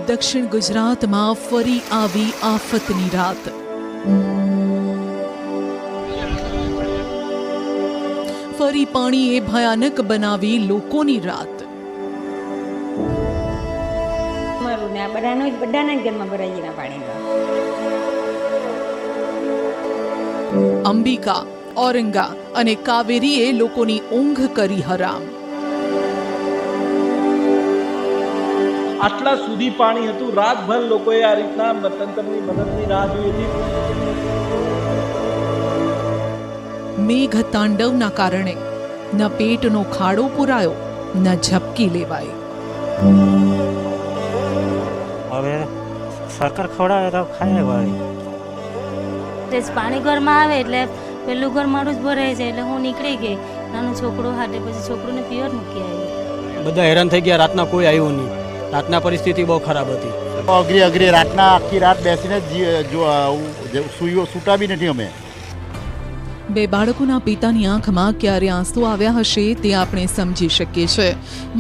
દક્ષિણ ગુજરાતમાં ફરી આવી આફતની રાત। ફરી પાણીએ ભયાનક બનાવી લોકોની રાત। મારું ને આ બધાના ઘરમાં ભરાઈ ગયેલા પાણી। અંબિકા, ઔરંગા અને કાવેરીએ લોકોની ઊંઘ કરી હરામ। આટલા સુધી પાણી હતું, રાતભર લોકોએ આ રીતના તંત્રની મદદની રાહ જોઈ હતી। મેઘ તાંડવના કારણે ન પેટનો ખાડો પુરાયો, ન ઝપકી લેવાય। હવે સરકાર ખવડાવે તો ખાય વાળી। પાણી ઘરમાં આવે એટલે પેલું ઘર મારું જ ભરાય છે એટલે હું નીકળી ગઈ। નાનું છોકરું હાટે પછી છોકરુંને પિયર મૂકી આવી। બધા હેરાન થઈ ગયા। રાતના કોઈ આવ્યું નહીં। રાતના પરિસ્થિતિ બહુ ખરાબ હતી। અઘરી રાતના આખી રાત બેસીને સૂતા બી નથી અમે। બે બાળકોના પિતાની આંખમાં ક્યારે આંસુ આવ્યા હશે તે આપણે સમજી શકીએ છીએ।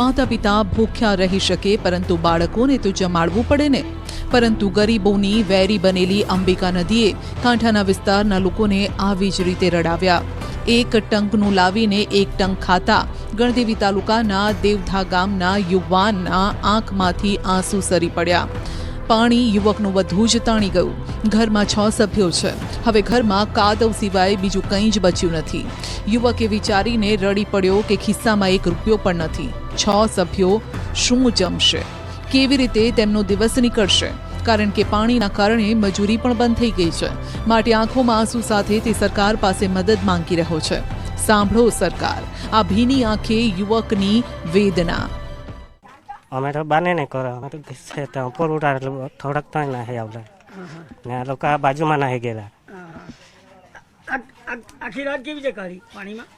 માતા પિતા ભૂખ્યા રહી શકે પરંતુ બાળકોને તો જમાડવું પડે ને। પરંતુ ગરીબોની વેરી બનેલી અંબિકા નદીએ કાંઠાના વિસ્તારના લોકોને આવી જ રીતે રડાવ્યા। એક ટંકનું લાવીને એક ટંક ખાતા ગણદેવી તાલુકાના દેવધા ગામના યુવાનના આંખમાંથી આંસુ સરી પડ્યા। પાણી યુવકનું વધુ જ તાણી ગયું। ઘરમાં 6 સભ્યો છે। હવે ઘરમાં કાદવ સિવાય બીજું કંઈ જ બચ્યું નથી। યુવકે વિચારીને રડી પડ્યો કે ખિસ્સામાં 1 રૂપિયો પણ નથી। 6 સભ્યો શું જમશે? કેવી રીતે તેમનો દિવસ નીકળશે? કારણ કે પાણીના કારણે મજૂરી પણ બંધ થઈ ગઈ છે। માટે આંખોમાં આંસુ સાથે તે સરકાર પાસે મદદ માંગી રહ્યો છે। સાંભળો સરકાર, આ ભીની આંખે યુવકની વેદના। અમે તો બાને નહીં કરો, અમે તો ઉપર ઉઠા એટલે થોડાક તો નાહી આવતા ને આ લોકો આ બાજુમાં નાહી ગયેલા। આખી રાત કેવી રીતે કાઢી પાણીમાં?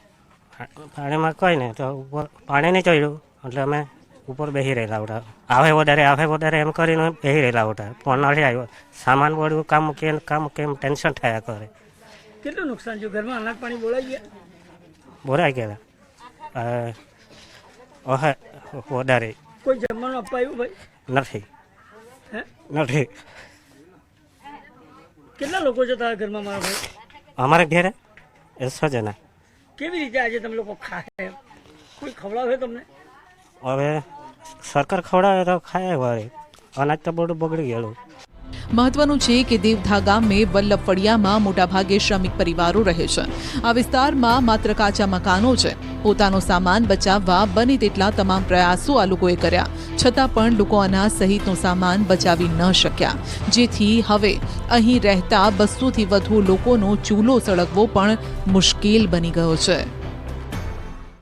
પાણીમાં કોઈ નહીં તો ઉપર પાણી નહીં ચડ્યું એટલે અમે ઉપર બેસી રહેલા હતા। આવે વધારે એમ કરીને બેસી રહેલા હતા। ફોન નથી આવ્યો, સામાન પડ્યું, કામ મૂકીને ટેન્શન થયા કરે। કેટલું નુકસાન થયું? ઘરમાં અનાજ પાણી બોલાઈ ગયા? બોરાઈ ગયેલા વધારે। કોઈ જમવાનું અપાયું ભાઈ? નથી હે નથી। કેટલા લોકો છે તારા ઘરમાં મારા ભાઈ? અમારે ઘેરે 100 જણા। કેવી રીતે આજે તમે લોકો ખાય? કોઈ ખવડાવે તમને? હવે સરકાર ખવડાવે તો ખાય વાળી। અનાજ તો બધું બગડી ગયેલું। મહત્વનું છે કે દેવધા ગામે વલ્લભ ફળિયામાં મોટાભાગે શ્રમિક પરિવારો રહે છે। આ વિસ્તારમાં માત્ર કાચા મકાનો છે। પોતાનો સામાન બચાવવા બને તેટલા તમામ પ્રયાસો આ લોકોએ કર્યા, છતાં પણ લોકો અનાજ સહિતનો સામાન બચાવી ન શક્યા, જેથી હવે અહીં રહેતા 200થી વધુ લોકોનો ચૂલો સળગવો પણ મુશ્કેલ બની ગયો છે।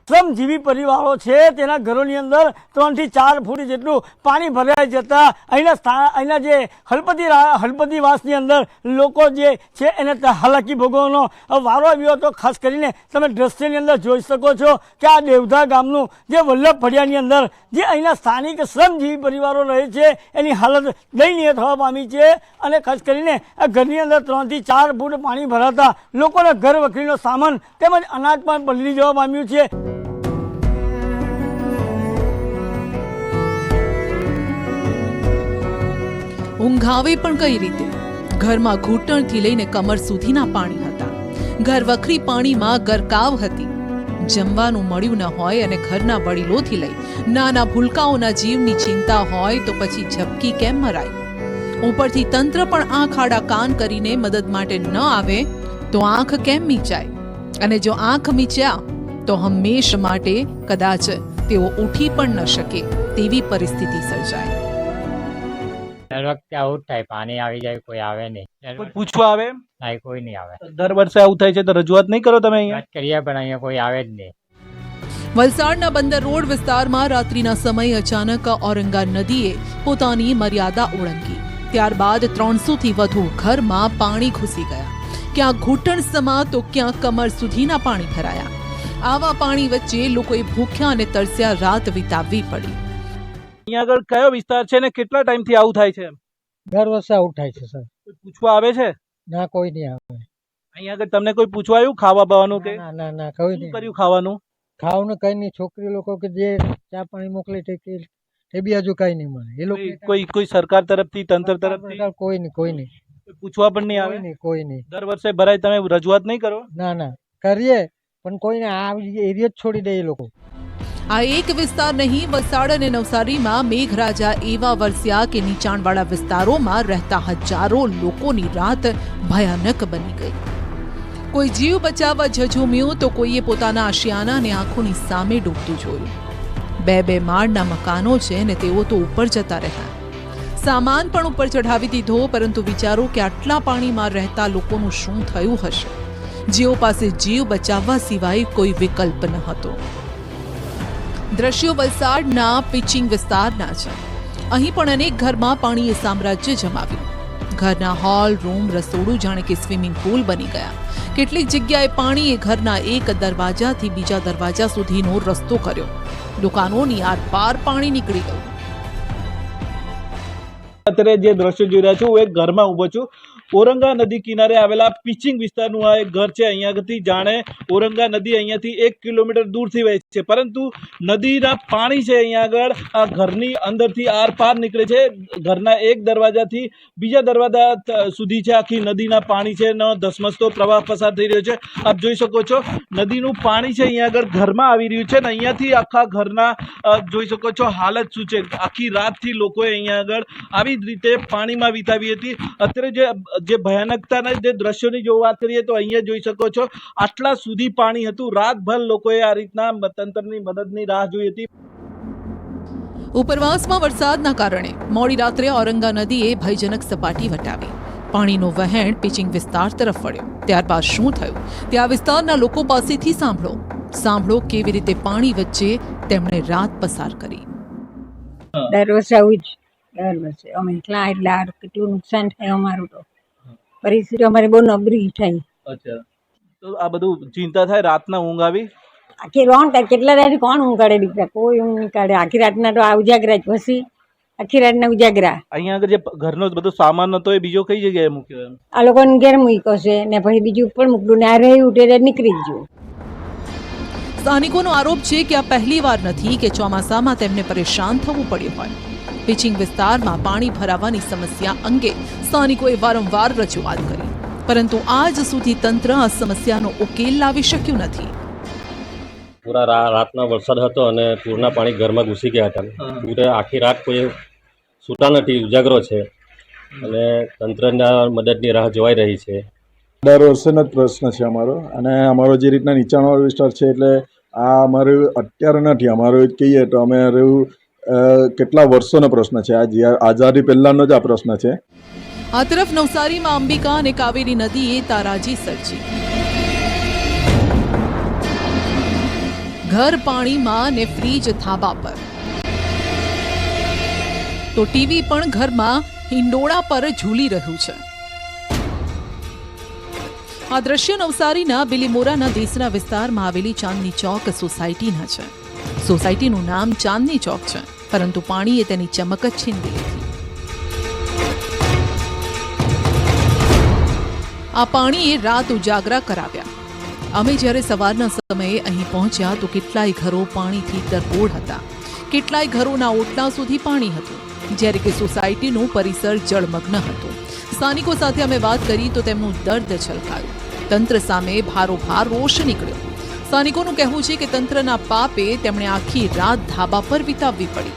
શ્રમજીવી પરિવારો છે તેના ઘરોની અંદર 3 થી 4 ફૂટ જેટલું પાણી ભરાઈ જતા અહીંના જે હલપતિવાસની અંદર લોકો જે છે એને હાલાકી ભોગવવાનો વારો આવ્યો હતો। ખાસ કરીને તમે દ્રશ્યની અંદર જોઈ શકો છો કે આ દેવધા ગામનું જે વલ્લભ ફળિયાની અંદર જે અહીંના સ્થાનિક શ્રમજીવી પરિવારો રહે છે એની હાલત દયનીય થવા પામી છે। અને ખાસ કરીને આ ઘરની અંદર 3 થી 4 ફૂટ પાણી ભરાતા લોકોના ઘર વખરીનો સામાન તેમજ અનાજ પણ પલળી જવા પામ્યું છે। ઊંઘ આવે પણ કઈ રીતે? ઘરમાં ઘૂંટણથી લઈને કમર સુધીના પાણી હતા। ઘર વખરી પાણીમાં ગરકાવ હતી। જમવાનું મળ્યું ન હોય અને ઘરના વડીલોથી લઈ નાના ભૂલકાઓના જીવની ચિંતા હોય તો પછી ઝપકી કેમ મરાય? ઉપરથી તંત્ર પણ આંખ આડા કાન કરીને મદદ માટે ન આવે તો આંખ કેમ મીચાય? અને જો આંખ મીચ્યા તો હંમેશ માટે કદાચ તેઓ ઉઠી પણ ન શકે તેવી પરિસ્થિતિ સર્જાય। દર વખતે આવું જ થાય, પાણી આવી જાય કોઈ આવે નહીં। કોઈ પૂછવા આવે? નહીં, કોઈ નહીં આવે। દર વર્ષે આવું થાય છે તો રજૂઆત નહીં કરો તમે અહીંયા? વાત કરીએ પણ અહીંયા કોઈ આવે જ નહીં। વલસાડના બંદર રોડ વિસ્તારમાં રાત્રિના સમયે અચાનક ઔરંગા નદીએ પોતાની મર્યાદા ઓળંગી। ત્યારબાદ 300થી વધુ ઘરમાં પાણી ઘૂસી ગયા। ક્યાં ઘૂંટણ સમા તો ક્યાં કમર સુધીના પાણી ભરાયા। આવા પાણી વચ્ચે લોકોએ ભૂખ્યા અને તરસ્યા રાત વિતાવવી પડી। અહીંયા આગળ કયો વિસ્તાર છે ને કેટલા ટાઈમથી આવું થાય છે? દર વર્ષે આવું થાય છે સર। કોઈ પૂછવા આવે છે? ના, કોઈ નહીં આવે। અહીંયા આગળ તમને કોઈ પૂછવા આવ્યું ખાવા બાવાનું કે? ના કોઈ નહીં કર્યું ખાવાનું? ખાવાનું કઈ નહીં। છોકરી લોકો કે જે ચા પાણી મોકલે તે એ બી હજુ કઈ નહીં મળે. એ લોકો કોઈ સરકાર તરફથી, તંત્ર તરફથી કોઈ નહીં પૂછવા પણ નહીં આવે? કોઈ નહીં. દર વર્ષે ભરાય, તમે રજૂઆત નહીં કરો? ના કરીએ પણ કોઈને આ એરિયા જ છોડી દે એ લોકો. આ એક વિસ્તાર નહીં, વલસાડ અને નવસારીમાં મેઘરાજા એવા વરસ્યા કે નીચાણવાળા વિસ્તારોમાં રહેતા હજારો લોકોની રાત ભયાનક બની ગઈ. કોઈ જીવ બચાવવા ઝઝૂમ્યું તો કોઈએ પોતાના આશિયાનાને આંખોની સામે ડૂબતું જોયું. બે માળના મકાનો છે ને તેઓ તો ઉપર જતા રહ્યા. સામાન પણ ઉપર ચઢાવી દીધો, પરંતુ વિચારો કે આટલા પાણીમાં રહેતા લોકોનું શું થયું હશે, જેઓ પાસે જીવ બચાવવા સિવાય કોઈ વિકલ્પ ન હતો. દ્રશ્યો વલસાડના પિચિંગ વિસ્તારના છે. અહીં પણ અનેક ઘરમાં પાણીએ સામ્રાજ્ય જમાવ્યું. ઘરના હોલ, રૂમ, રસોડું જાણે કે સ્વિમિંગ પુલ બની ગયા. કેટલીક જગ્યાએ પાણીએ ઘરના એક દરવાજાથી બીજા દરવાજા સુધીનો રસ્તો કર્યો. દુકાનોની આરપાર પાણી નીકળી ગયું. અત્યારે જે દ્રશ્યો જોઈ રહ્યા છું, હું એક ઘરમાં ઊભો છું. ઓરંગા નદી કિનારે આવેલા પિચિંગ વિસ્તારનું આ એક ઘર છે. અહીંયાથી જાણે ઓરંગા નદી અહીંયાથી 1 કિલોમીટર દૂરથી વહે છે, પરંતુ નદીના પાણી છે અહીંયા આગળ આ ઘરની અંદરથી આર પાર નીકળે છે. ઘરના એક દરવાજાથી બીજા દરવાજા સુધી છે આખી નદીના પાણી છે, ધસમસતો પ્રવાહ પસાર થઈ રહ્યો છે. આપ જોઈ શકો છો નદીનું પાણી છે અહીંયા આગળ ઘરમાં આવી રહ્યું છે ને અહીંયાથી આખા ઘરના જોઈ શકો છો હાલત શું છે. આખી રાતથી લોકોએ અહીંયા આગળ આવી જ રીતે પાણીમાં વિતાવી હતી. અત્યારે જે ભયાનકતાના જે દ્રશ્યોની જો વાત કરીએ તો અહીંયા જોઈ શકો છો આટલા સુધી પાણી હતું. રાતભર લોકોએ આ રીતના તંત્રની મદદની રાહ જોઈ હતી. ઉપરવાસમાં વરસાદના કારણે મોડી રાત્રે ઔરંગા નદીએ ભયજનક સપાટી વટાવી. પાણીનું વહેણ પિચિંગ વિસ્તાર તરફ વળ્યું. ત્યારબાદ શું થયું તે આ વિસ્તારના લોકો પાસેથી સાંભળો કેવી રીતે પાણી વચ્ચે તેમણે રાત પસાર કરી. દર વર્ષે આવું જ, દર વર્ષે અમે એટલા કેટલું નુકસાન થાય અમારું. તો પરિસ્થિતિ અમારી બહુ નબળી થાય. અચ્છા, તો આ બધું ચિંતા થાય, રાતના ઊંઘ આવી? આખી રોંગ કેટલા રાત કોણ ઊંઘ કાઢે દીકરા? કોઈ ઊંઘ નહીં કાઢે. આખી રાતના તો આ ઉજાગરા જ, પછી આખી રાતના ઉજાગરા. અહીંયા આગળ જે ઘરનો બધો સામાન હતો એ બીજો કઈ જગ્યાએ મૂક્યો? આ લોકોને ઘેર મૂક્યો છે ને પછી બીજું ઉપર મૂકલું ને આ રહી ઉઠે નીકળી ગયું. સ્થાનિકોનો આરોપ છે કે આ પહેલીવાર નથી કે ચોમાસામાં તેમને પરેશાન થવું પડ્યું હોય. પિચિંગ વિસ્તારમાં પાણી ભરાવાની સમસ્યા અંગે સ્થાનિકોએ વારંવાર રજૂઆત કરી, પરંતુ આજ સુધી તંત્ર આ સમસ્યાનો ઉકેલ લાવી શક્યું નથી. પૂરા રાતના વરસાદ હતો અને પૂરના પાણી ઘરમાં ઘૂસી ગયા હતા. પૂરે આખી રાત કોઈ સૂતા નથી, ઉજાગરો છે અને તંત્રના મદદની રાહ જોવાઈ રહી છે. દર વર્ષનો જ પ્રશ્ન છે અમારો, અને અમારો જે રીતના નીચાણવાળો વિસ્તાર છે એટલે આ અમારું અત્યારે નથી, અમારું કહીએ તો અમે કેટલા વર્ષોનો પ્રશ્ન છે. આ આઝાદી પહેલાનો જ આ પ્રશ્ન છે. આ તરફ નવસારીમાં અંબિકા અને કાવેરી નદીએ તારાજી સર્જી. ઘર પાણીમાં ને ફ્રીજ ધાબા પર, તો ટીવી પણ ઘરમાં હિંડોળા પર ઝૂલી રહ્યું છે. આ દ્રશ્ય નવસારીના બિલીમોરાના દેસરા વિસ્તારમાં આવેલી ચાંદની ચોક સોસાયટીના છે. સોસાયટીનું નામ ચાંદની ચોક છે, પરંતુ પાણીએ તેની ચમક જ છીનવી લીધી. આ પાણીએ રાત ઉજાગરા કરાવ્યા. અમે જ્યારે સવારના સમયે અહીં પહોંચ્યા તો કેટલાય ઘરો પાણીથી તરબોળ હતા. કેટલાય ઘરોના ઓટલા સુધી પાણી હતું, જ્યારે કે સોસાયટીનું પરિસર જળમગ્ન હતું. સ્થાનિકો સાથે અમે વાત કરી તો તેમનું દર્દ છલકાયું. તંત્ર સામે ભારોભાર રોષ નીકળ્યો. સ્થાનિકોનું કહેવું છે કે તંત્રના પાપે તેમણે આખી રાત ધાબા પર વિતાવવી પડી.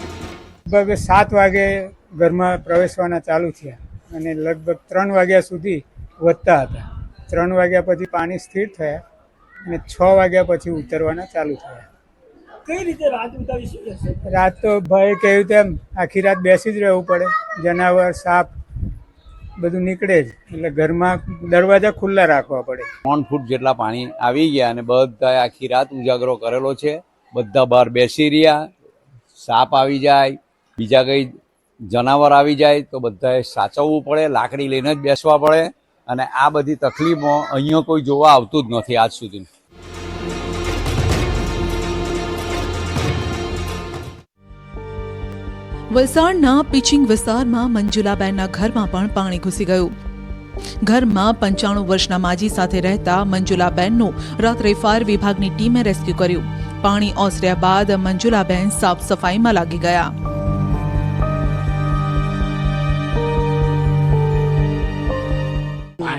લગભગ 7 વાગે ઘરમાં પ્રવેશવાના ચાલુ થયા અને લગભગ 3 વાગ્યા સુધી વધતા હતા. 3 વાગ્યા પછી પાણી સ્થિર થયા અને 6 વાગ્યા પછી ઉતરવાના ચાલુ થયા. કઈ રીતે રાત વિતાવી શકે? રાત તો ભાઈ કહ્યું તેમ આખી રાત બેસી જ રહેવું પડે. જનાવર, સાપ બધું નીકળે જ, એટલે ઘરમાં દરવાજા ખુલ્લા રાખવા પડે. 3 ફૂટ જેટલા પાણી આવી ગયા અને બધા આખી રાત ઉજાગરો કરેલો છે. બધા બહાર બેસી રહ્યા. સાપ આવી જાય, બીજા કંઈ જનાવર આવી જાય તો બધાએ સાચવવું પડે, લાકડી લઈને જ બેસવા પડે. અને આ બધી તકલીફો અહીંયા કોઈ જોવા આવતું જ નથી આજ સુધી. વલસાડના પિચિંગ વિસ્તારમાં મંજુલાબેનના ઘરમાં પણ પાણી ઘૂસી ગયું. ઘરમાં 95 વર્ષના માજી સાથે રહેતા મંજુલાબેનનું રાત્રે ફાયર વિભાગની ટીમે રેસ્ક્યુ કર્યું. પાણી ઓસર્યા બાદ મંજુલાબેન સાફ સફાઈમાં લાગી ગયા.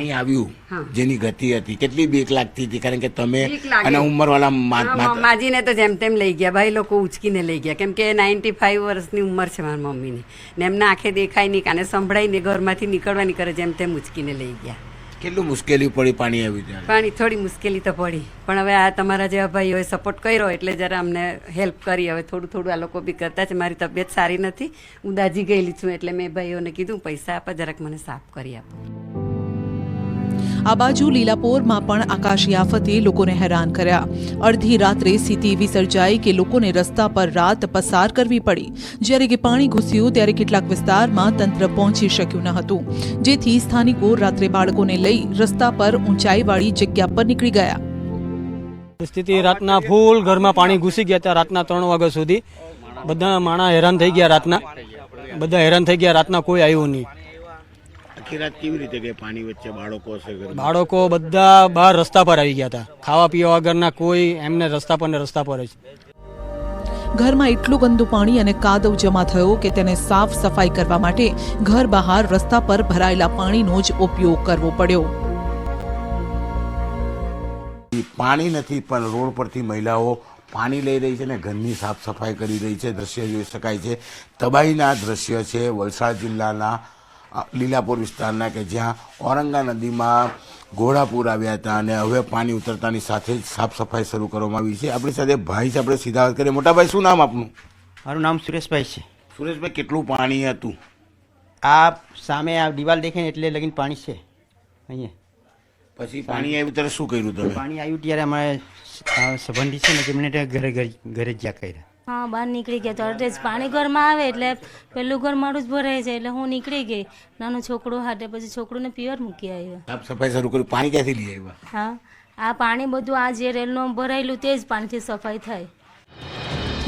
પાણી આવ્યું જેની ગતિ હતી કેટલી બીક લાગતી હતી કારણ કે તમે અને ઉંમરવાળા માજીને તો જેમ તેમ લઈ ગયા ભાઈ લોકો ઉચકીને લઈ ગયા કેમ કે 95 વર્ષની ઉંમર છે મારી મમ્મીની ને એમને આંખે દેખાય નહીં કાને સંભળાય નહીં ઘરમાંથી નીકળવાની કરે જેમ તેમ ઉચકીને લઈ ગયા. કેટલું મુશ્કેલી પડી પાણી આવ્યું ત્યારે? પાણી થોડી મુશ્કેલી તો પડી પણ હવે આ તમારા જેવા ભાઈઓએ સપોર્ટ કર્યો એટલે જરા અમને હેલ્પ કરી. હવે થોડું થોડું આ લોકો બી કરતા છે. મારી તબિયત સારી નથી, હું દાજી ગયેલી છું એટલે મેં ભાઈઓને કીધું પૈસા આપો જરાક મને સાફ કરી આપો. આ બાજુ લીલાપોરમાં પણ આકાશી આફતે લોકોને હેરાન કર્યા. અડધી રાત્રે સ્થિતિ એવી સર્જાઈ કે લોકોને રસ્તા પર રાત પસાર કરવી પડી. જ્યારે કે પાણી ઘૂસ્યું ત્યારે કેટલાક વિસ્તારમાં તંત્ર પહોંચી શક્યું ન હતું, જેથી સ્થાનિકો રાત્રે બાળકોને લઈ રસ્તા પર ઊંચાઈવાળી જગ્યા પર નીકળી ગયા. સ્થિતિ રાતના ફૂલ ઘરમાં પાણી ઘૂસી ગયા હતા. રાતના 3 વાગ્યા સુધી બધા માણસ હેરાન થઈ ગયા. રાતના કોઈ આવ્યું નહીં. આખી રાત કેવી રીતે કે પાણી વચ્ચે બાળકો બધા બહાર રસ્તા પર આવી ગયા હતા. ખાવા પીવા વગરના કોઈ એમને રસ્તા પર જ. ઘરમાં એટલું ગંદુ પાણી અને કાદવ જમા થયો કે તેને સાફ સફાઈ કરવા માટે ઘર બહાર રસ્તા પર ભરાયેલા પાણીનો જ ઉપયોગ કરવો પડ્યો. પાણી નથી પણ રોડ પરથી મહિલાઓ પાણી લઈ રહી છે ને ઘરની સાફ સફાઈ કરી રહી છે. દ્રશ્ય જોઈ શકાય છે. તબાહીના દ્રશ્ય છે વલસાડ જિલ્લાના લીલાપુર વિસ્તારના કે જ્યાં ઔરંગા નદીમાં ઘોડાપુર આવ્યા હતા અને હવે પાણી ઉતરતાની સાથે જ સાફ સફાઈ શરૂ કરવામાં આવી છે. આપણી સાથે ભાઈ છે, આપણે સીધા વાત કરીએ. મોટા ભાઈ, શું નામ આપનું? મારું નામ સુરેશભાઈ છે. સુરેશભાઈ, કેટલું પાણી હતું? આ સામે આ દિવાલ દેખાય એટલે લગીને પાણી છે અહીંયા. પછી પાણી આવ્યું ત્યારે શું કર્યું તમે? પાણી આવ્યું ત્યારે અમારે સંબંધી છે ને તેમને ઘરે જ જ્યાં કર્યા. હા, બહાર નીકળી ગયા તો અડધે જ પાણી ઘરમાં આવે એટલે પેલું ઘર મારું જ ભરાય છે એટલે હું નીકળી ગઈ. નાનું છોકરું હાટે પછી છોકરુંને પિયર મૂકી આવ્યા. સાફ સફાઈ શરૂ કરી. પાણી ક્યાંથી લઈ આવ્યા? હા, આ પાણી બધું આ જે રેલનું ભરાયેલું તે જ પાણીથી સફાઈ થાય.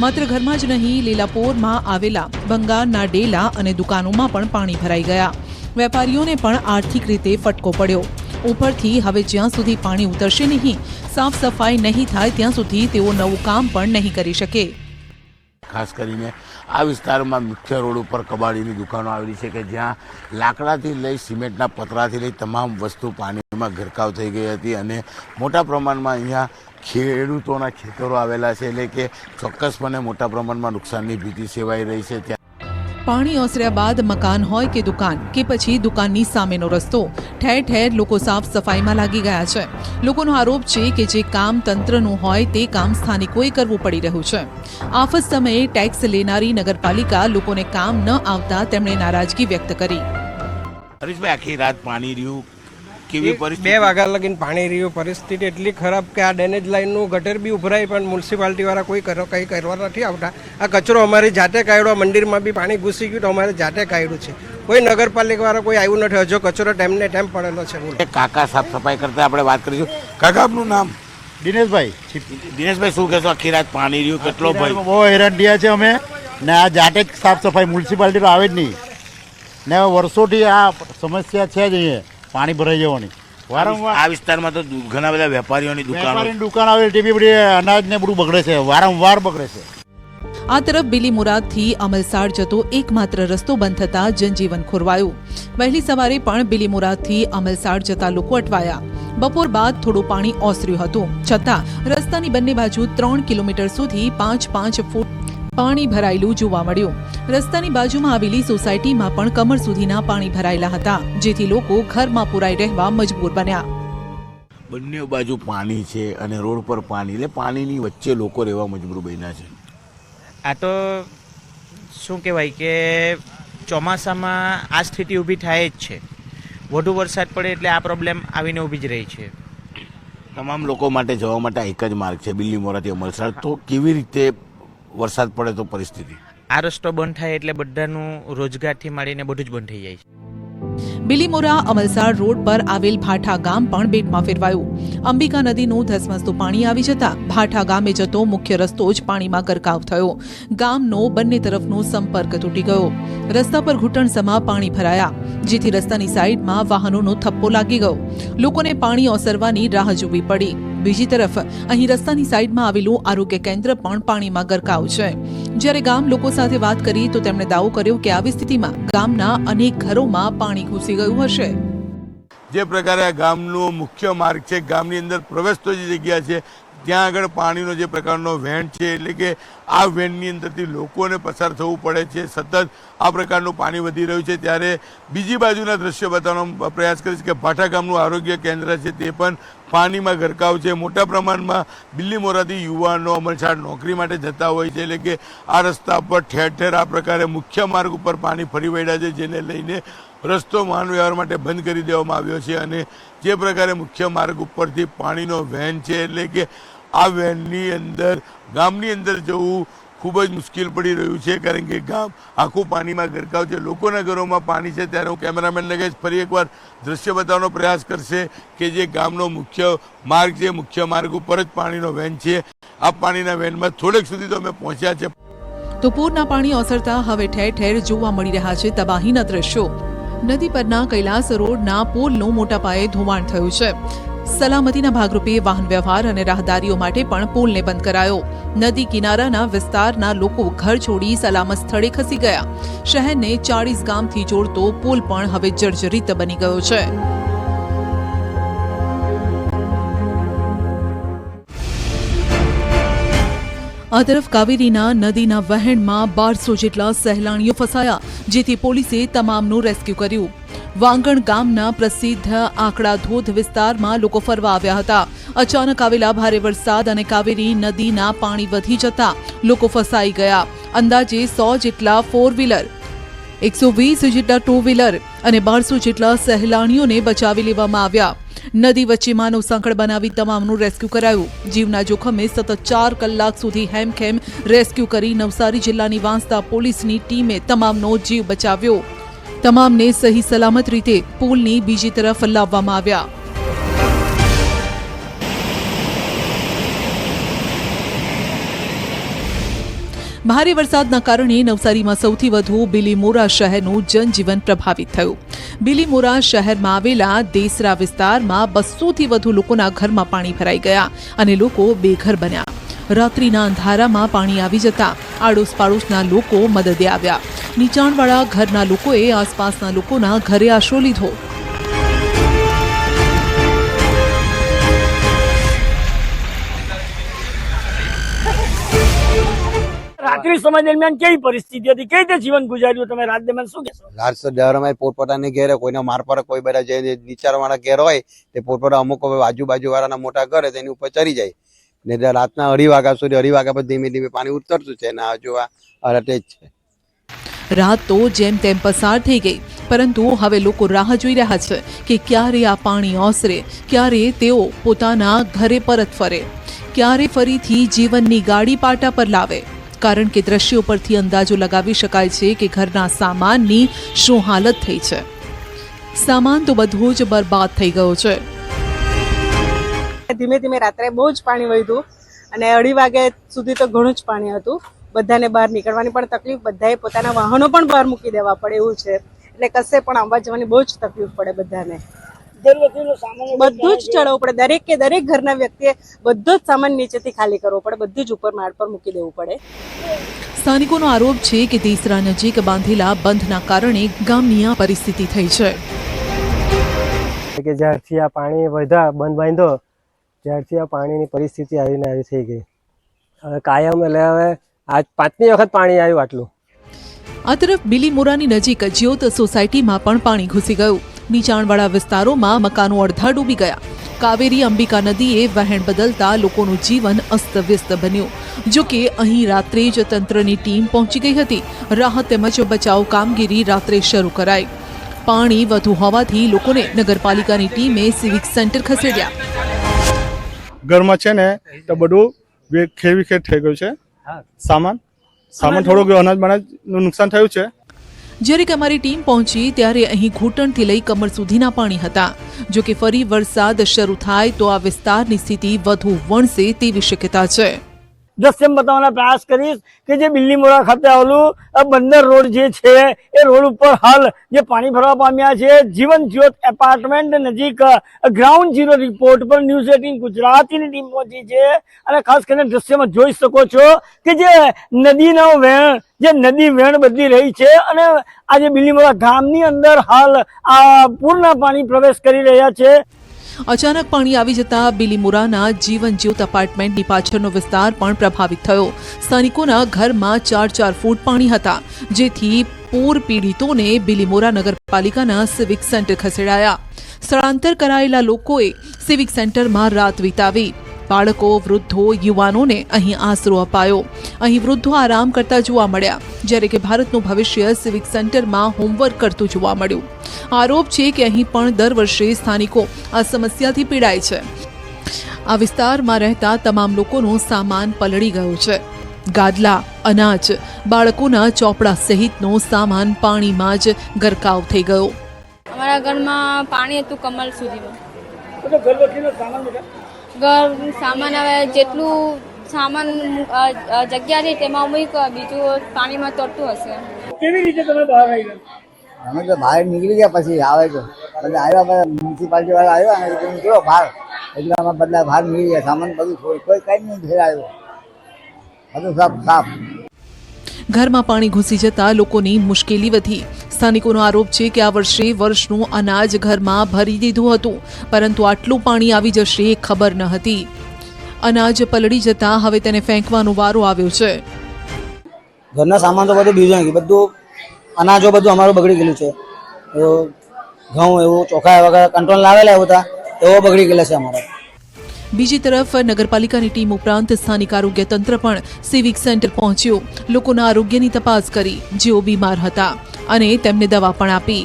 માત્ર ઘરમાં જ નહીં, લીલાપોરમાં આવેલા ભંગારના ડેલા અને દુકાનોમાં પણ પાણી ભરાઈ ગયા. વેપારીઓને પણ આર્થિક રીતે ફટકો પડ્યો. ઉપરથી હવે જ્યાં સુધી પાણી ઉતરશે નહીં, સાફ સફાઈ નહીં થાય ત્યાં સુધી તેઓ નવું કામ પણ નહીં કરી શકે. ખાસ કરીને આ વિસ્તારમાં મુખ્ય રોડ ઉપર કબાડીની દુકાનો આવેલી છે કે જ્યાં લાકડાથી લઈ સિમેન્ટના પતરાથી લઈ તમામ વસ્તુ પાણીમાં ગરકાવ થઈ ગઈ હતી અને મોટા પ્રમાણમાં અહીંયા ખેડૂતોના ખેતરો આવેલા છે એટલે કે ચોક્કસપણે મોટા પ્રમાણમાં નુકસાનની ભીતિ સેવાઈ રહી છે. ત્યાં પાણી ઓસર્યા બાદ મકાન હોય કે દુકાન કે પછી દુકાનની સામેનો રસ્તો, ઠેર ઠેર લોકો સાફ સફાઈમાં લાગી ગયા છે. લોકોનો આરોપ છે કે જે કામ તંત્રનું હોય તે કામ સ્થાનિકોએ કરવું પડી રહ્યું છે. આફત સમયે ટેક્સ લેનારી નગરપાલિકા લોકોને કામ ન આવતા તેમણે નારાજગી વ્યક્ત કરી. હરીશભાઈ, આખી રાત પાણી રહ્યું, કેવી પરિસ્થિતિ? 2 વાગ્યા લગીને પાણી રહ્યું. પરિસ્થિતિ એટલી ખરાબ કે આ ડેનેજ લાઇનનું ગટર બી ઉભરાય પણ મ્યુનિસિપાલિટીવાળા કોઈ કંઈ કરવા નથી આવતા. આ કચરો અમારી જાતે કાઢ્યો. મંદિરમાં બી પાણી ઘૂસી ગયું તો અમારે જાતે કાઢ્યું છે. કોઈ નગરપાલિકાવાળા કોઈ આવ્યું નથી. હજુ કચરો ટાઈમને ટાઈમ પડેલો છે. કાકા સાફ સફાઈ કરતા આપણે વાત કરીશું. કાકા, આપનું નામ? દિનેશભાઈ. દિનેશભાઈ, શું કહેશો? આખી રાત પાણી રહ્યું, કેટલો ભય? બહુ હેરાન થયા છે અમે ને આ જાતે જ સાફ સફાઈ મ્યુનિસિપાલિટી તો આવે જ નહીં ને વર્ષોથી આ સમસ્યા છે જ અહીંયા પાણી ભરાઈ જવાની. વારંવાર આ વિસ્તારમાં તો ઘણા બધા વેપારીઓની દુકાન આવે તે બી બધી અનાજ ને બધું બગડે છે, વારંવાર બગડે છે. આ તરફ બિલીમોરાથી અમલસાડ જતો એકમાત્ર રસ્તો બંધ થતા જનજીવન ખોરવાયું. વહેલી સવારે પણ બિલીમોરાથી અમલસાડ જતા લોકો અટવાયા. બપોર બાદ થોડું પાણી ઓસર્યું હતું, છતાં રસ્તાની બંને બાજુ 3 કિલોમીટર સુધી 5-5 ફૂટ પાણી ભરાયેલું જોવા મળ્યું. રસ્તાની બાજુમાં આવેલી સોસાયટીમાં પણ કમર સુધીના પાણી ભરાયેલા હતા, જેથી લોકો ઘરમાં પુરાઈ રહેવા મજબૂર બન્યા. બંને બાજુ પાણી છે અને રોડ પર પાણી, એટલે પાણીની વચ્ચે લોકો રહેવા મજબૂર બન્યા છે. આ તો શું કહેવાય કે ચોમાસામાં આ સ્થિતિ ઊભી થાય જ છે. વધુ વરસાદ પડે એટલે આ પ્રોબ્લેમ આવીને ઊભી જ રહી છે. તમામ લોકો માટે જવા માટે એક જ માર્ગ છે બિલીમોરાથી અમલસાડ. તો કેવી રીતે વરસાદ પડે તો પરિસ્થિતિ? આ રસ્તો બંધ થાય એટલે બધાનું રોજગારથી માંડીને બધું જ બંધ થઈ જાય છે. બિલીમોરા અમલસાડ રોડ પર આવેલ ભાઠા ગામ પણ બેટમાં ફેરવાયું. અંબિકા નદીનું ધસમસતું પાણી આવી જતા ભાઠા ગામે જતો મુખ્ય રસ્તો જ પાણીમાં ગરકાવ થયો. ગામનો બંને તરફનો સંપર્ક તૂટી ગયો. રસ્તા પર ઘૂંટણસમા પાણી ભરાયા, જેથી રસ્તાની સાઈડમાં વાહનોનો થપ્પો લાગી ગયો. લોકોને પાણી ઓસરવાની રાહ જોવી પડી. બીજી તરફ અહીં રસ્તાની સાઈડમાં આવેલું આરોગ્ય કેન્દ્ર પણ પાણીમાં ગરકાવ છે. જ્યારે ગામ લોકો સાથે વાત કરી તો તેમણે દાવો કર્યો કે આવી સ્થિતિમાં ગામના અનેક ઘરોમાં પાણી ઘૂસી ગયું હશે. જે પ્રકારે આ ગામનો મુખ્ય માર્ગ છે, ગામની અંદર પ્રવેશતો જે જગ્યા છે ત્યાં આગળ પાણીનો જે પ્રકારનો વહેણ છે, એટલે કે આ વહેણની અંદરથી લોકોને પસાર થવું પડે છે. સતત આ પ્રકારનું પાણી વધી રહ્યું છે. ત્યારે બીજી બાજુના દ્રશ્યો બતાવવાનો પ્રયાસ કરીશ કે ભાઠા ગામનું આરોગ્ય કેન્દ્ર છે તે પણ પાણીમાં ગરકાવ છે. મોટા પ્રમાણમાં બિલ્લીમોરાથી યુવાનો અમલસાડ નોકરી માટે જતા હોય છે, એટલે કે આ રસ્તા પર ઠેર ઠેર આ પ્રકારે મુખ્ય માર્ગ ઉપર પાણી ફરી વળ્યા છે, જેને લઈને રસ્તો વાહન વ્યવહાર માટે બંધ કરી દેવામાં આવ્યો છે. અને જે પ્રકારે મુખ્ય માર્ગ ઉપરથી પાણીનો વહેણ છે, એટલે કે આ વહેણની અંદર ગામની અંદર જવું ખૂબ જ મુશ્કેલ પડી રહ્યું છે, કારણ કે ગામ આખું પાણીમાં ગરકાવ છે. લોકોના ઘરોમાં પાણી છે. ત્યારે હું કેમેરામેનને કહીશ ફરી એકવાર દ્રશ્ય બતાવવાનો પ્રયાસ કરશે કે જે ગામનો મુખ્ય માર્ગ છે, મુખ્ય માર્ગ ઉપર જ પાણીનો વહેણ છે. આ પાણીના વહેણમાં થોડેક સુધી તો અમે પહોંચ્યા છે. તો પૂરના પાણી ઓસરતા હવે ઠેર ઠેર જોવા મળી રહ્યા છે તબાહીના દ્રશ્યો. નદી પરના કૈલાસ રોડના પુલનું મોટા પાયે ધોવાણ થયું છે. સલામતીના ભાગરૂપે વાહન વ્યવહાર અને રાહદારીઓ માટે પણ પુલને બંધ કરાયો. નદી કિનારાના વિસ્તારના લોકો ઘર છોડી સલામત સ્થળે ખસી ગયા. શહેરને 40 ગામથી જોડતો પુલ પણ હવે જર્જરિત બની ગયો છે. આ તરફ કાવેરીના નદીના વહેણમાં 1200 જેટલા સહેલાણીઓ ફસાયા, જેથી પોલીસે તમામનું રેસ્ક્યુ કર્યું. વાંગણ ગામના પ્રસિદ્ધ આંકડા ધોધ વિસ્તારમાં લોકો ફરવા આવ્યા હતા. અચાનક આવેલા ભારે વરસાદ અને કાવેરી નદીના પાણી વધી જતા લોકો ફસાઈ ગયા. અંદાજે 100 જેટલા 4 વ્હીલર, 120 જેટલા 2 વ્હીલર અને 1200 જેટલા સહેલાણીઓને બચાવી લેવામાં આવ્યા. નદી વચ્ચે માનવ સાંકળ બનાવી તમામનું રેસ્ક્યુ કરાયું. જીવના જોખમે સતત 4 કલાક સુધી હેમખેમ રેસ્ક્યુ કરી નવસારી જિલ્લાની વાંસદા પોલીસની ટીમે તમામનો જીવ બચાવ્યો. તમામને સહી સલામત રીતે પુલની બીજી તરફ લાવવામાં આવ્યા. ભારે વરસાદના કારણે નવસારીમાં સૌથી વધુ બિલીમોરા શહેરનું જનજીવન પ્રભાવિત થયું. બિલીમોરા શહેરમાં આવેલા દેસરા વિસ્તારમાં 200થી વધુ લોકોના ઘરમાં પાણી ભરાઈ ગયા અને લોકો બેઘર બન્યા. રાત્રિના અંધારામાં પાણી આવી જતા આડોશ પાડોશના લોકો મદદે આવ્યા. નીચાણવાળા ઘરના લોકોએ આસપાસના લોકોના ઘરે આશરો લીધો. રાત્રિ સમય દરમિયાન કેવી પરિસ્થિતિ હતી, કેવી રીતે જીવન ગુજાર્યું તમે રાત દરમિયાન, શું કહેશો? રાત દરમિયાન પોતપોતાની ઘેર, કોઈના માર પર, કોઈ બધા જે નીચાણવાળા ઘેર હોય તે પોતપોતા અમુક આજુબાજુ વાળાના મોટા ઘર તેની ઉપર ચડી જાય ને રાતના 2:30 વાગ્યા સુધી 2:30 વાગ્યા પછી ધીમે ધીમે પાણી ઉતરતું છે ને હજુ આ અરતે જ છે. રાત તો જેમ તેમ પસાર થઈ ગઈ, પરંતુ હવે લોકો રાહ જોઈ રહ્યા છે કે ક્યારે આ પાણી ઓસરે, ક્યારે તેઓ પોતાના ઘરે પરત ફરે, ક્યારે ફરીથી જીવનની ગાડી પાટા પર લાવે. કારણ કે દ્રશ્યો પરથી અંદાજો લગાવી શકાય છે કે ઘરના સામાનની શું હાલત થઈ છે. સામાન તો બધું જ બરબાદ થઈ ગયો છે. ધીમે ધીમે રાત્રે બહુ જ પાણી વધ્યું અને 2:30 વાગ્યા સુધી તો ઘણું જ પાણી હતું. બધાને બહાર નીકળવાની પણ તકલીફ, બધાએ પોતાના વાહનો પણ બહાર મૂકી દેવા પડે એવું છે. એટલે કશે પણ આવવા જવાની બહુ જ તકલીફ પડે બધાને. બધું જ ચડાવવું પડે. દરેક ઘરના વ્યક્તિએ બધો જ સામાન નીચેથી ખાલી કરવો પડે, બધું જ ઉપર માળ પર મૂકી દેવું પડે. સ્થાનિકોનો આરોપ છે કે દેસરા નજીક બાંધેલા બંધના કારણે ગામની આ પરિસ્થિતિ થઈ છે. કે જ્યારથી આ પાણી વધ્યા, બંધ બાંધ્યો ત્યારથી આ પાણીની પરિસ્થિતિ આવીને આવી થઈ ગઈ. હવે કાયમ એટલે હવે આજ 5મી વખત પાણી આવ્યું આટલું. આ તરફ બિલીમોરાની નજીક જ્યોત સોસાયટીમાં પણ પાણી ઘૂસી ગયું. નીચાણવાળા વિસ્તારોમાં મકાનો અડધા ડૂબી ગયા. કાવેરી અંબિકા નદીએ વહેણ બદલતા લોકોનું જીવન અસ્તવ્યસ્ત બન્યું. જો કે અહીં રાત્રે જ તંત્રની ટીમ પહોંચી ગઈ હતી. રાહત તેમજ બચાવ કામગીરી રાત્રે શરૂ કરાઈ. પાણી વધુ હોવાથી લોકોને નગરપાલિકાની ટીમે સિવિક સેન્ટર ખસેડ્યા. ઘરમાં છે ને તો બધું ખેવી ખેત થઈ ગયું છે. સામાન થોડુંક અનાજ બનાજનું નુકસાન થયું છે. જ્યારે કે અમારી ટીમ પહોંચી ત્યારે અહીં ઘૂંટણથી લઈ કમર સુધીના પાણી હતા. જો કે ફરી વરસાદ શરૂ થાય તો આ વિસ્તારની સ્થિતિ વધુ વણસે તેવી શક્યતા છે. દ્રશ્યમ બતાવવાનો પ્રયાસ કરીશ કે જે બિલ્લીમોરા ખાતે આવેલું બંદર રોડ જે છે એ રોડ ઉપર હાલ જે પાણી ભરવા પામ્યા છે, જીવન જ્યોત એપાર્ટમેન્ટ નજીક ગ્રાઉન્ડ ઝીરો રિપોર્ટ પર ન્યૂઝ 18 ગુજરાતીની ટીમ પહોંચી છે અને ખાસ કરીને દ્રશ્યમાં જોઈ શકો છો કે જે નદીનો વેણ જે નદી વેણ બદલી રહી છે અને આજે બિલ્લીમોરા ગામની અંદર હાલ આ પૂરના પાણી પ્રવેશ કરી રહ્યા છે। અચાનક પાણી આવી જતા બિલીમોરાના જીવન જ્યોત એપાર્ટમેન્ટની પાછળનો વિસ્તાર પણ પ્રભાવિત થયો। સ્થાનિકોના ઘરમાં 4-4 ફૂટ પાણી હતા, જેથી પૂર પીડિતોને બિલીમોરા નગરપાલિકાના સિવિક સેન્ટર ખસેડાયા। સ્થળાંતર કરાયેલા લોકોએ સિવિક સેન્ટરમાં રાત વિતાવી। બાળકો, વૃદ્ધો, યુવાનોને અહીં આશરો અપાયો। અહીં વૃદ્ધો આરામ કરતા જોવા મળ્યા, જ્યારે કે ભારતનું ભવિષ્ય સિવિક સેન્ટરમાં હોમવર્ક કરતું જોવા મળ્યું। આરોપ છે કે અહીં પણ દર વર્ષે સ્થાનિકો આ સમસ્યાથી પીડાય છે। આ વિસ્તારમાં રહેતા તમામ લોકોનો સામાન પલળી ગયો છે। ગાદલા, અનાજ, બાળકોના ચોપડા સહિતનો સામાન પાણીમાં જ ગરકાવ થઈ ગયો। અમારા ઘરમાં પાણી હતું કમર સુધીમાં। ઘર સામાન હવે જેટલું સામાન જગ્યા રહી તેમાં મૂક્યો, બીજું પાણીમાં તરતું હશે। કેવી રીતે તમે બહાર આવી ગયા? અમે તો બહાર નીકળી ગયા, પછી આવે તો એટલે આવ્યા પછી મ્યુનિસિપાલિટી વાળા આવ્યા અને તમે કેવો બહાર એટલે અમે બદલા બહાર નીકળી ગયા, સામાન બધું કોઈ કઈ નહીં ફેરાયો, બધું સાફ। ઘરમાં પાણી ઘૂસી જતા લોકોની મુશ્કેલી વધી। સ્થાનિકોનો આરોપ છે કે આ વર્ષે વર્ષનું અનાજ ઘરમાં ભરી દીધું હતું, પરંતુ આટલું પાણી આવી જશે એ ખબર ન હતી। અનાજ પલળી જતા હવે તેને ફેંકવાનો વારો આવ્યો છે। ઘરના સામાન તો બધું બીજું નથી, બધું અનાજો બધું અમારું બગડી ગયેલું છે। ઘઉં એવું ચોખા વગેરે કંટ્રોલ લાવેલા હતા એવો બગડી ગયેલા છે અમારા। બીજી તરફ નગરપાલિકાની ટીમ ઉપરાંત સ્થાનિક આરોગ્ય તંત્ર પણ સિવિક સેન્ટર પહોંચ્યું, લોકોના આરોગ્યની તપાસ કરી જેઓ બીમાર હતા અને તેમને દવા પણ આપી।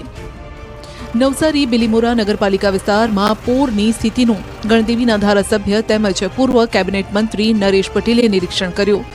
નવસારી બિલીમોરા નગરપાલિકા વિસ્તારમાં પૂરની સ્થિતિનું ગણદેવીના ધારાસભ્ય તેમજ પૂર્વ કેબિનેટ મંત્રી નરેશ પટેલે નિરીક્ષણ કર્યું।